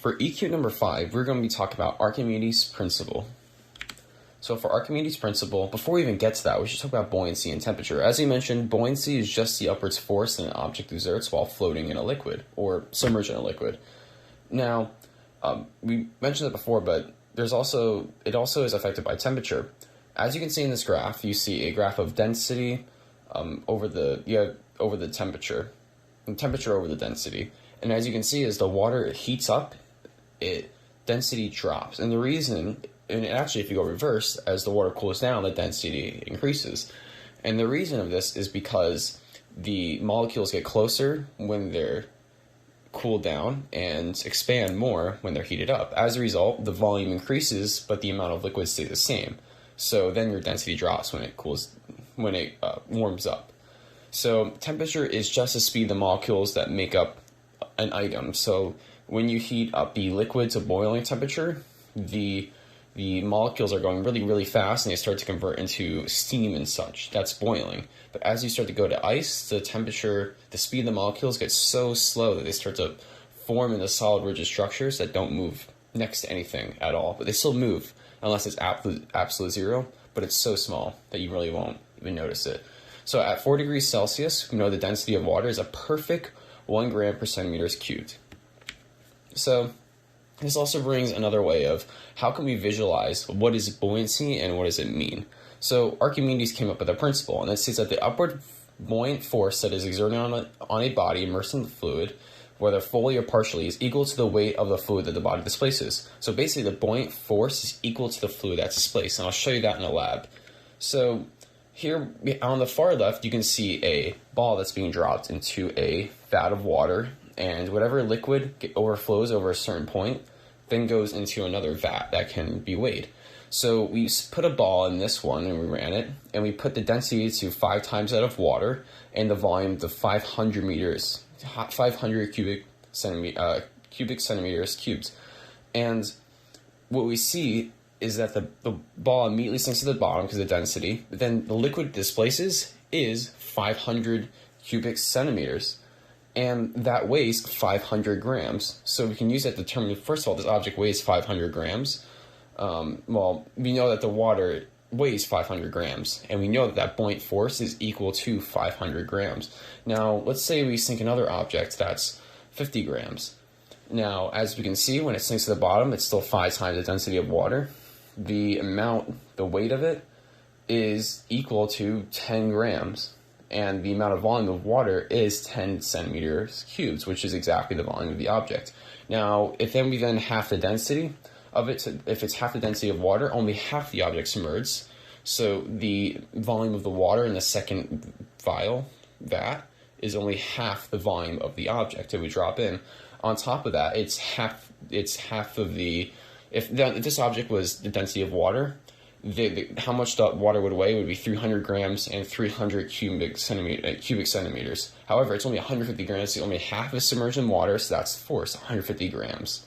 For EQ number 5, we're going to be talking about Archimedes Principle. So for Archimedes Principle, before we even get to that, we should talk about buoyancy and temperature. As we mentioned, buoyancy is just the upwards force that an object exerts while floating in a liquid or submerged in a liquid. Now, we mentioned it before, but it also is affected by temperature. As you can see in this graph, you see a graph of density over the temperature, and temperature over the density. And as you can see, as the water heats up, density drops. And the reason, and actually if you go reverse, as the water cools down, the density increases. And the reason of this is because the molecules get closer when they're cooled down and expand more when they're heated up. As a result, the volume increases, but the amount of liquid stays the same. So then your density drops when it warms up. So temperature is just the speed of the molecules that make up an item. So when you heat up the liquid to boiling temperature, the molecules are going really, really fast and they start to convert into steam and such. That's boiling. But as you start to go to ice, the speed of the molecules gets so slow that they start to form into solid rigid structures that don't move next to anything at all. But they still move unless it's absolute zero, but it's so small that you really won't even notice it. So at 4 degrees Celsius, we know the density of water is a perfect 1 gram per centimeters cubed. So this also brings another way of how can we visualize what is buoyancy and what does it mean. So Archimedes came up with a principle, and it states that the upward buoyant force that is exerted on a body immersed in the fluid, whether fully or partially, is equal to the weight of the fluid that the body displaces. So basically the buoyant force is equal to the fluid that's displaced, and I'll show you that in a lab. So here on the far left, you can see a ball that's being dropped into a vat of water, and whatever liquid overflows over a certain point then goes into another vat that can be weighed. So we put a ball in this one and we ran it, and we put the density to 5 times that of water and the volume to 500 cubic centimeters cubed. And what we see is that the ball immediately sinks to the bottom because of the density, but then the liquid it displaces is 500 cubic centimeters, and that weighs 500 grams. So we can use that to determine, first of all, this object weighs 500 grams. Well, we know that the water weighs 500 grams, and we know that that buoyant force is equal to 500 grams. Now, let's say we sink another object that's 50 grams. Now, as we can see, when it sinks to the bottom, it's still 5 times the density of water. The weight of it is equal to 10 grams, and the amount of volume of water is 10 centimeters cubed, which is exactly the volume of the object. Now, if then we half the density of it, if it's half the density of water, only half the object submerged. So the volume of the water in the second vat is only half the volume of the object that we drop in. On top of that, it's half of the, if this object was the density of water, how much the water would weigh would be 300 grams and 300 cubic centimeters. However, it's only 150 grams, so only half is submerged in water, so that's the force, 150 grams.